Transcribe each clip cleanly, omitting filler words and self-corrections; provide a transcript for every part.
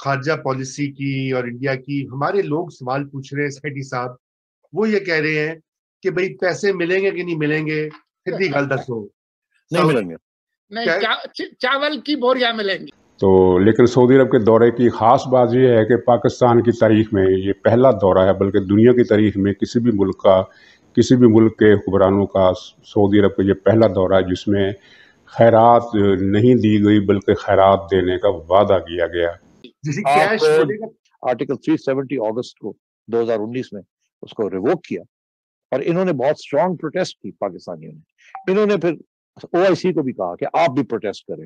खारजा policy की और India की हमारे लोग सवाल पूछ रहे हैं सेठी साहब। वो ये कह रहे हैं कि भाई पैसे मिलेंगे कि नहीं मिलेंगे, सीधी गल दसो। नहीं मिलेंगे। नहीं, चावल की बोरियां मिलेंगी। तो लेकिन सऊदी अरब के दौरे की खास बात यह है कि पाकिस्तान की तारीख में ये पहला दौरा है, बल्कि दुनिया की तारीख में किसी भी मुल्क के हुक्मरानों का सऊदी अरब का ये पहला दौरा है जिसमें खैरात नहीं दी गई बल्कि खैरात देने का वादा किया गया। आर्टिकल 370 अगस्त को 2019 में उसको रिवोक किया और इन्होंने बहुत स्ट्रांग प्रोटेस्ट की पाकिस्तानियों ने। इन्होंने फिर ओआईसी को भी कहा कि आप भी प्रोटेस्ट करें।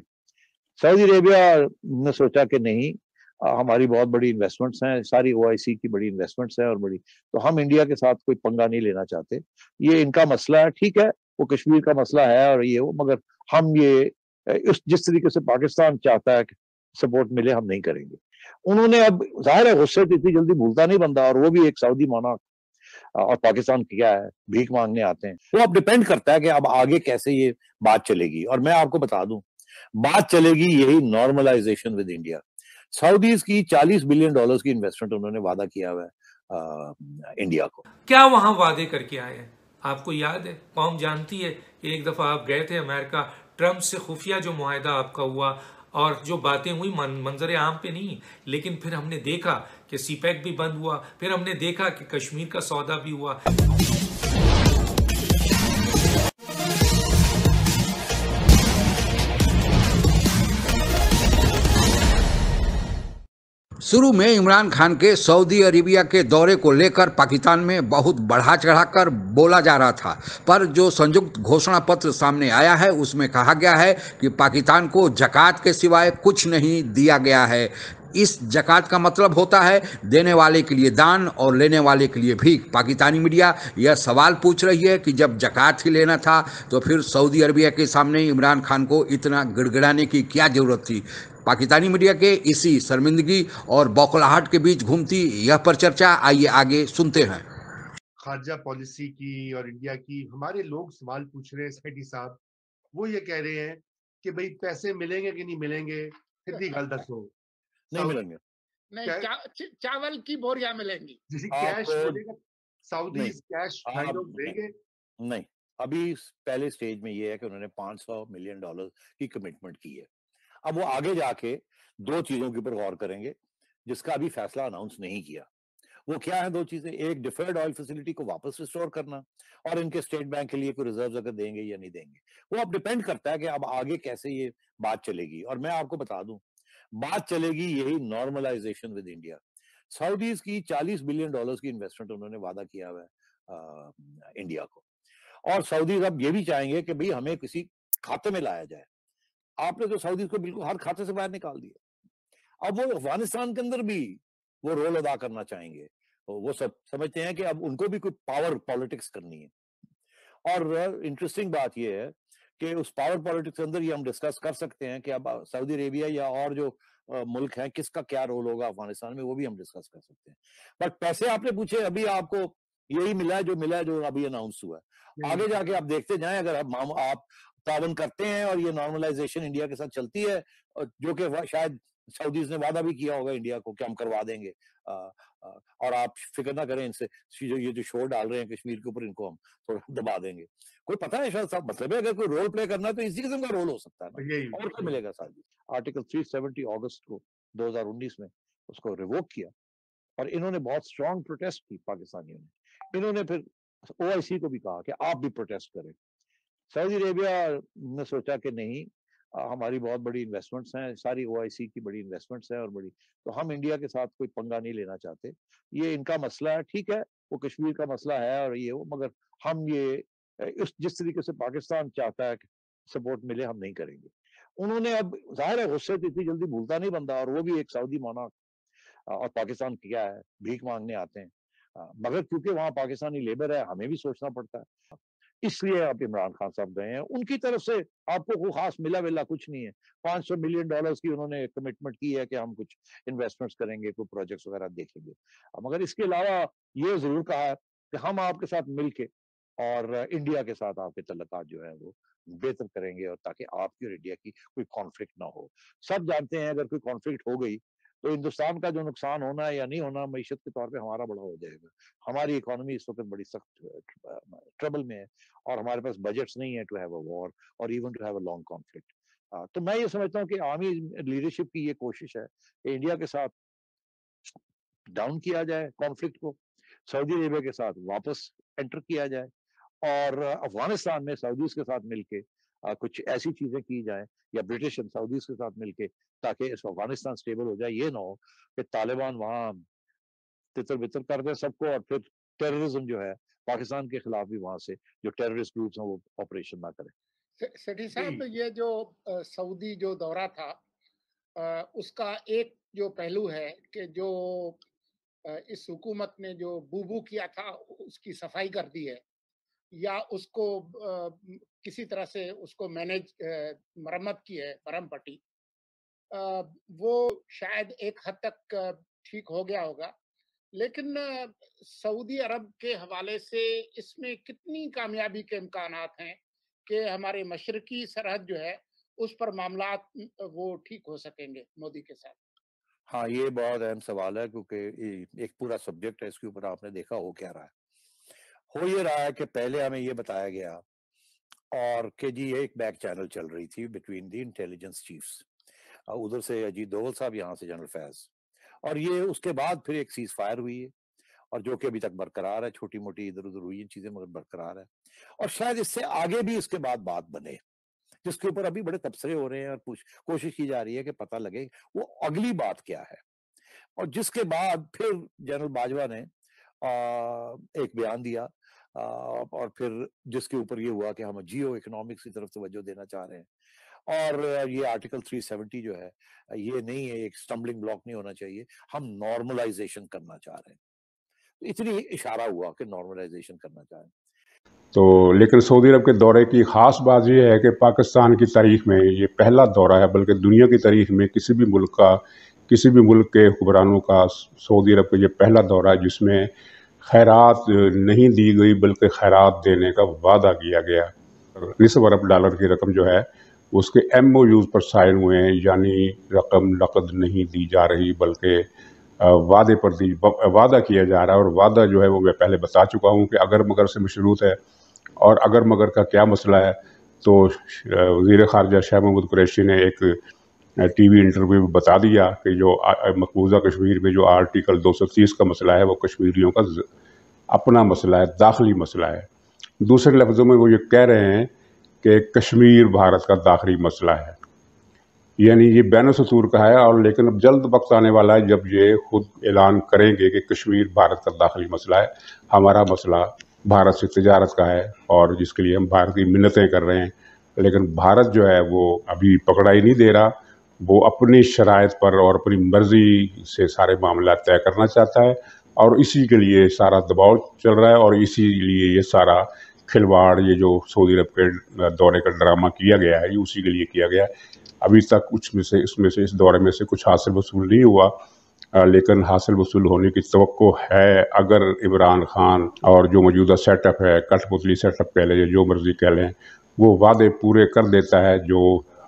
सऊदी अरेबिया ने सोचा कि नहीं, हमारी बहुत बड़ी इन्वेस्टमेंट्स हैं, सारी ओआईसी की बड़ी इन्वेस्टमेंट्स हैं और बड़ी, तो हम इंडिया के साथ कोई पंगा नहीं लेना चाहते। ये इनका मसला है, ठीक है, वो कश्मीर का मसला है और ये वो, मगर हम ये जिस तरीके से पाकिस्तान चाहता है कि सपोर्ट मिले, हम नहीं करेंगे। उन्होंने अब जाहिर है गुस्से से इतनी जल्दी भूलता नहीं बंदा, और वो भी एक सऊदी मोनार्क, और पाकिस्तान क्या है, भीख मांगने आते हैं। वो अब डिपेंड करता है कि अब आगे कैसे ये बात चलेगी। और मैं आपको बता दूं, बात चलेगी यही नॉर्मलाइजेशन विद इंडिया। सऊदीज की $40 बिलियन की इन्वेस्टमेंट उन्होंने वादा किया हुआ है इंडिया को। क्या वहां वादे करके आए हैं आपको याद है? कौम जानती है कि एक दफा आप गए थे अमेरिका, ट्रंप से खुफिया जो मुआहदा आपका हुआ और जो बातें हुई मंजर आम पे नहीं, लेकिन फिर हमने देखा कि सीपैक भी बंद हुआ, फिर हमने देखा कि कश्मीर का सौदा भी हुआ। शुरू में इमरान खान के सऊदी अरेबिया के दौरे को लेकर पाकिस्तान में बहुत बढ़ा चढ़ाकर बोला जा रहा था, पर जो संयुक्त घोषणा पत्र सामने आया है उसमें कहा गया है कि पाकिस्तान को ज़कात के सिवाय कुछ नहीं दिया गया है। इस ज़कात का मतलब होता है देने वाले के लिए दान और लेने वाले के लिए भीख। पाकिस्तानी मीडिया यह सवाल पूछ रही है कि जब ज़कात ही लेना था तो फिर सऊदी अरेबिया के सामने इमरान खान को इतना गिड़गिड़ाने की क्या ज़रूरत थी। पाकिस्तानी मीडिया के इसी शर्मिंदगी और बौखलाहट के बीच घूमती यह पर चर्चा, आइए आगे सुनते हैं। खारजा पॉलिसी की और इंडिया की हमारे लोग सवाल पूछ रहे हैं सेठी साहब। वो ये कह रहे हैं कि भाई पैसे मिलेंगे कि नहीं मिलेंगे, सीधी गल दसो। नहीं मिलेंगे। नहीं, चावल की बोरियां मिलेंगी। कैश मिलेगा, सऊदी कैश देंगे? नहीं, अभी पहले स्टेज में ये है कि उन्होंने $500 मिलियन की कमिटमेंट की है। अब वो आगे जाके दो चीजों के ऊपर गौर करेंगे जिसका अभी फैसला अनाउंस नहीं किया। वो क्या है दो चीजें? एक, डिफर्ड ऑयल फैसिलिटी को वापस रिस्टोर करना, और इनके स्टेट बैंक के लिए कोई रिजर्व अगर देंगे या नहीं देंगे। वो अब डिपेंड करता है कि अब आगे कैसे ये बात चलेगी। और मैं आपको बता दूं, बात चलेगी यही नॉर्मलाइजेशन विद इंडिया। सऊदीज की $40 बिलियन की इन्वेस्टमेंट उन्होंने वादा किया हुआ है इंडिया को, और सऊदीज अब ये भी चाहेंगे कि भाई हमें किसी खाते में लाया जाए। आपने तो सऊदीज को बिल्कुल हर खाते से बाहर निकाल दिया। अब वो अफगानिस्तान के अंदर भी वो रोल अदा करना चाहेंगे। वो सब समझते हैं कि अब उनको भी कोई पावर पॉलिटिक्स करनी है। और इंटरेस्टिंग बात यह है कि उस पावर पॉलिटिक्स के अंदर ये हम डिस्कस कर सकते हैं कि अब सऊदी अरेबिया या और जो मुल्क हैं किसका क्या रोल होगा अफगानिस्तान में, वो भी हम डिस्कस कर सकते हैं। बट पैसे आपने पूछे, अभी आपको यही मिला है जो अभी अनाउंस हुआ है। आगे जाके आप देखते जाएं, अगर आप तावन करते हैं और ये नॉर्मलाइजेशन इंडिया के साथ चलती है, जो कि शायद सऊदीज ने वादा भी किया होगा इंडिया को कि हम करवा देंगे, और आप फिक्र ना करें इनसे, ये जो शोर डाल रहे हैं कश्मीर के ऊपर, इनको हम थोड़ा दबा देंगे। कोई पता है शायद साहब, मतलब है अगर कोई रोल प्ले करना है तो इसी किस्म का रोल हो सकता है ना, और क्या मिलेगा साहब। आर्टिकल 370 अगस्त को 2019 में उसको रिवोक किया और इन्होंने बहुत स्ट्रांग प्रोटेस्ट की पाकिस्तानियों ने। इन्होंने फिर ओआईसी को भी कहा कि आप भी प्रोटेस्ट करें। सऊदी अरेबिया ने सोचा कि नहीं, हमारी बहुत बड़ी इन्वेस्टमेंट्स हैं, सारी ओआईसी की बड़ी इन्वेस्टमेंट्स हैं और बड़ी, तो हम इंडिया के साथ कोई पंगा नहीं लेना चाहते। ये इनका मसला है, ठीक है, वो कश्मीर का मसला है और ये वो, मगर हम ये जिस तरीके से पाकिस्तान चाहता है कि सपोर्ट मिले, हम नहीं करेंगे। उन्होंने अब जाहिर है गुस्से से इतनी जल्दी भूलता नहीं बंदा, और वो भी एक सऊदी मोनार्क, और पाकिस्तान क्या है, भीख मांगने आते हैं। मगर क्योंकि वहां पाकिस्तानी लेबर है, हमें भी सोचना पड़ता है, इसलिए आप इमरान खान साहब गए हैं। उनकी तरफ से आपको कोई खास मिला विला कुछ नहीं है। $500 मिलियन की उन्होंने कमिटमेंट की है कि हम कुछ इन्वेस्टमेंट्स करेंगे, कोई प्रोजेक्ट्स वगैरह देखेंगे। मगर इसके अलावा ये जरूर कहा है कि हम आपके साथ मिलके और इंडिया के साथ आपके तल्लुकात जो है वो बेहतर करेंगे, और ताकि आपकी और इंडिया की कोई कॉन्फ्लिक्ट ना हो। सब जानते हैं अगर कोई कॉन्फ्लिक्ट हो गई तो हिंदुस्तान का जो नुकसान होना है या नहीं होना मईशत के तौर पे हमारा बड़ा हो जाएगा। हमारी इकोनॉमी इस वक्त बड़ी सख्त ट्रबल में है और हमारे पास बजट्स नहीं है टू हैव अ वॉर और even to have a long conflict. तो मैं ये समझता हूँ कि आर्मी लीडरशिप की ये कोशिश है कि इंडिया के साथ डाउन किया जाए कॉन्फ्लिक्ट को, सऊदी अरेबिया के साथ वापस एंटर किया जाए और अफगानिस्तान में सऊदीज के साथ मिलके कुछ ऐसी चीजें की जाए या ब्रिटिश एंड सऊदीज के साथ मिलके, ताकि इस अफगानिस्तान स्टेबल हो जाए। ये ना हो कि तालिबान वहां तितर बितर कर दे सबको और फिर टेररिज्म जो है पाकिस्तान के खिलाफ भी वहां से जो टेररिस्ट ग्रुप्स हैं वो ऑपरेशन ना करें। सेठी साहब, ये जो सऊदी जो दौरा था उसका एक जो पहलू है कि जो इस हुकूमत ने जो बूबू किया था उसकी सफाई कर दी है या उसको किसी तरह से उसको मैनेज मरम्मत की है, मरम पट्टी, वो शायद एक हद तक ठीक हो गया होगा। लेकिन सऊदी अरब के हवाले से इसमें कितनी कामयाबी के इम्कानात हैं कि हमारे मशरकी सरहद जो है उस पर मामलात वो ठीक हो सकेंगे मोदी के साथ? हाँ, ये बहुत अहम सवाल है क्योंकि एक पूरा सब्जेक्ट है, इसके ऊपर आपने देखा हो क्या रहा है। हो ये रहा है कि पहले हमें ये बताया गया और कि जी एक बैक चैनल चल रही थी बिटवीन द इंटेलिजेंस चीफ्स, उधर से अजीत दोवल साहब, यहाँ से जनरल फैज, और ये उसके बाद फिर एक सीज फायर हुई है और जो कि अभी तक बरकरार है, छोटी मोटी इधर उधर हुई चीजें मगर बरकरार है और शायद इससे आगे भी इसके बाद बात बने, जिसके ऊपर अभी बड़े तबसरे हो रहे हैं और कोशिश की जा रही है कि पता लगे वो अगली बात क्या है। और जिसके बाद फिर जनरल बाजवा ने एक बयान दिया और फिर जिसके ऊपर ये हुआ कि हम जियो इकोनॉमिक्स की तरफ तवज्जो देना चाह रहे हैं और ये आर्टिकल 370 जो है ये नहीं है, एक स्टम्बलिंग ब्लॉक नहीं होना चाहिए, हम नॉर्मलाइजेशन करना चाह रहे हैं। इतनी इशारा हुआ कि नॉर्मलाइजेशन करना चाह रहे हैं। तो लेकिन सऊदी अरब के दौरे की ख़ास बात यह है कि पाकिस्तान की तारीख में ये पहला दौरा है, बल्कि दुनिया की तारीख में किसी भी मुल्क के हुक्मरानों का सऊदी अरब का ये पहला दौरा है जिसमें खैरात नहीं दी गई बल्कि खैरात देने का वादा किया गया। $19 अरब की रकम जो है उसके MOUs पर साइन हुए हैं, यानी रकम नकद नहीं दी जा रही बल्कि वादे पर वादा किया जा रहा है। और वादा जो है वो मैं पहले बता चुका हूँ कि अगर मगर से मशरूत है। और अगर मगर का क्या मसला है तो वज़ीर ख़ारजा शाह महमूद कुरैशी ने एक TV इंटरव्यू में बता दिया कि जो मकबूजा कश्मीर में जो आर्टिकल 230 का मसला है वो कश्मीरियों का अपना मसला है, दाखिली मसला है। दूसरे लफ्ज़ों में वो ये कह रहे हैं कि कश्मीर भारत का दाखिली मसला है, यानी ये बैन सतूर का है। और लेकिन अब जल्द वक्त आने वाला है जब ये खुद ऐलान करेंगे कि कश्मीर भारत का दाखिली मसला है, हमारा मसला भारत से तिजारत का है और जिसके लिए हम भारत की मिन्नतें कर रहे हैं। लेकिन भारत जो है वो अभी पकड़ा ही नहीं दे रहा, वो अपनी शराइत पर और अपनी मर्जी से सारे मामला तय करना चाहता है और इसी के लिए सारा दबाव चल रहा है और इसीलिए ये सारा खिलवाड़, ये जो सऊदी अरब के दौरे का ड्रामा किया गया है, ये उसी के लिए किया गया है। अभी तक इसमें से इस दौरे में से कुछ हासिल वसूल नहीं हुआ, लेकिन हासिल वसूल होने की तवक्को है अगर इमरान खान और जो मौजूदा सेटअप है, कठपुतली सेटअप कह लें, जो मर्जी कह लें, वो वादे पूरे कर देता है जो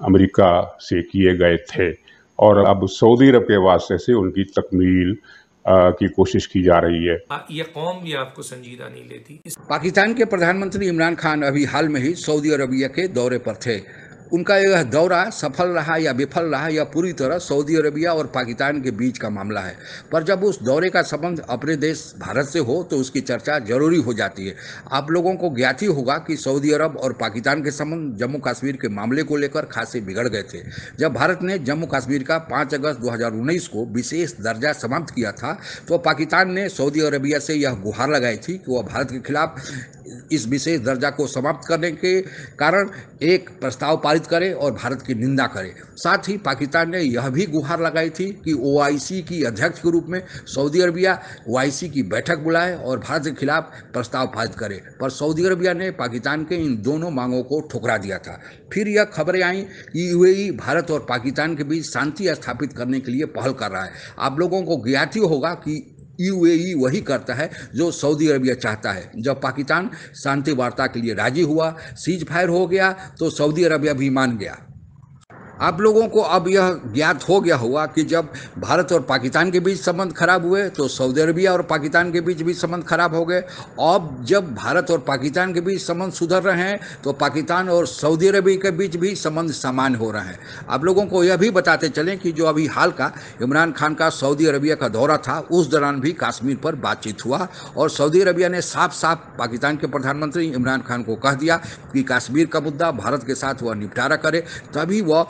अमेरिका से किए गए थे और अब सऊदी अरब के वास्ते से उनकी तकमील की कोशिश की जा रही है। ये कौम भी आपको संजीदा नहीं लेती। पाकिस्तान के प्रधानमंत्री इमरान खान अभी हाल में ही सऊदी अरबिया के दौरे पर थे। उनका यह दौरा सफल रहा या विफल रहा या पूरी तरह सऊदी अरबिया और पाकिस्तान के बीच का मामला है, पर जब उस दौरे का संबंध अपने देश भारत से हो तो उसकी चर्चा जरूरी हो जाती है। आप लोगों को ज्ञात ही होगा कि सऊदी अरब और पाकिस्तान के संबंध जम्मू कश्मीर के मामले को लेकर खासे बिगड़ गए थे। जब भारत ने जम्मू कश्मीर का 5 अगस्त 2019 को विशेष दर्जा समाप्त किया था तो पाकिस्तान ने सऊदी अरबिया से यह गुहार लगाई थी कि वह भारत के खिलाफ इस विशेष दर्जा को समाप्त करने के कारण एक प्रस्ताव पारित करे और भारत की निंदा करे। साथ ही पाकिस्तान ने यह भी गुहार लगाई थी कि OIC की अध्यक्ष के रूप में सऊदी अरबिया OIC की बैठक बुलाए और भारत के खिलाफ प्रस्ताव पारित करे, पर सऊदी अरबिया ने पाकिस्तान के इन दोनों मांगों को ठुकरा दिया था। फिर यह खबरें आईं कि UAE भारत और पाकिस्तान के बीच शांति स्थापित करने के लिए पहल कर रहा है। आप लोगों को ज्ञात ही होगा कि UAE वही करता है जो सऊदी अरबिया चाहता है। जब पाकिस्तान शांति वार्ता के लिए राजी हुआ, सीज फायर हो गया, तो सऊदी अरबिया भी मान गया। आप लोगों को अब यह ज्ञात हो गया होगा कि जब भारत और पाकिस्तान के बीच संबंध खराब हुए तो सऊदी अरबिया और पाकिस्तान के बीच भी संबंध खराब हो गए। अब जब भारत और पाकिस्तान के बीच संबंध सुधर रहे हैं तो पाकिस्तान और सऊदी अरबिया के बीच भी संबंध समान हो रहे हैं। आप लोगों को यह भी बताते चलें कि जो अभी हाल का इमरान खान का सऊदी अरबिया का दौरा था, उस दौरान भी कश्मीर पर बातचीत हुआ और सऊदी अरबिया ने साफ साफ पाकिस्तान के प्रधानमंत्री इमरान खान को कह दिया कि कश्मीर का मुद्दा भारत के साथ वह निपटारा करे, तभी वह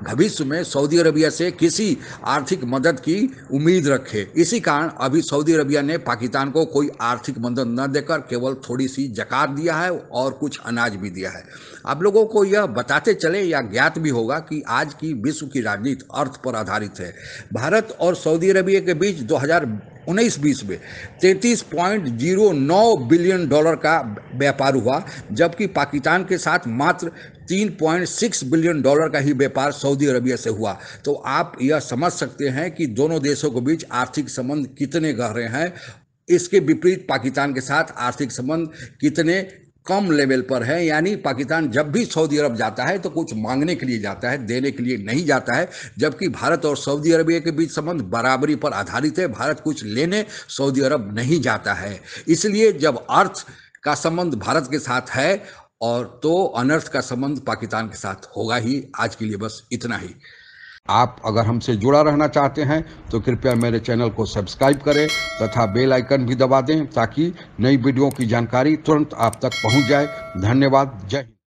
भविष्य में सऊदी अरबिया से किसी आर्थिक मदद की उम्मीद रखे। इसी कारण अभी सऊदी अरबिया ने पाकिस्तान को कोई आर्थिक मदद न देकर केवल थोड़ी सी ज़कात दिया है और कुछ अनाज भी दिया है। आप लोगों को यह बताते चले या ज्ञात भी होगा कि आज की विश्व की राजनीति अर्थ पर आधारित है। भारत और सऊदी अरबिया के बीच 2019-20 में 33.09 बिलियन डॉलर का व्यापार हुआ, जबकि पाकिस्तान के साथ मात्र 3.6 बिलियन डॉलर का ही व्यापार सऊदी अरबिया से हुआ। तो आप यह समझ सकते हैं कि दोनों देशों के बीच आर्थिक संबंध कितने गहरे हैं। इसके विपरीत पाकिस्तान के साथ आर्थिक संबंध कितने कम लेवल पर है, यानी पाकिस्तान जब भी सऊदी अरब जाता है तो कुछ मांगने के लिए जाता है, देने के लिए नहीं जाता है, जबकि भारत और सऊदी अरबिया के बीच संबंध बराबरी पर आधारित है। भारत कुछ लेने सऊदी अरब नहीं जाता है। इसलिए जब अर्थ का संबंध भारत के साथ है और तो अनर्थ का संबंध पाकिस्तान के साथ होगा ही। आज के लिए बस इतना ही। आप अगर हमसे जुड़ा रहना चाहते हैं तो कृपया मेरे चैनल को सब्सक्राइब करें तथा बेल आइकन भी दबा दें ताकि नई वीडियो की जानकारी तुरंत आप तक पहुंच जाए। धन्यवाद। जय हिंद।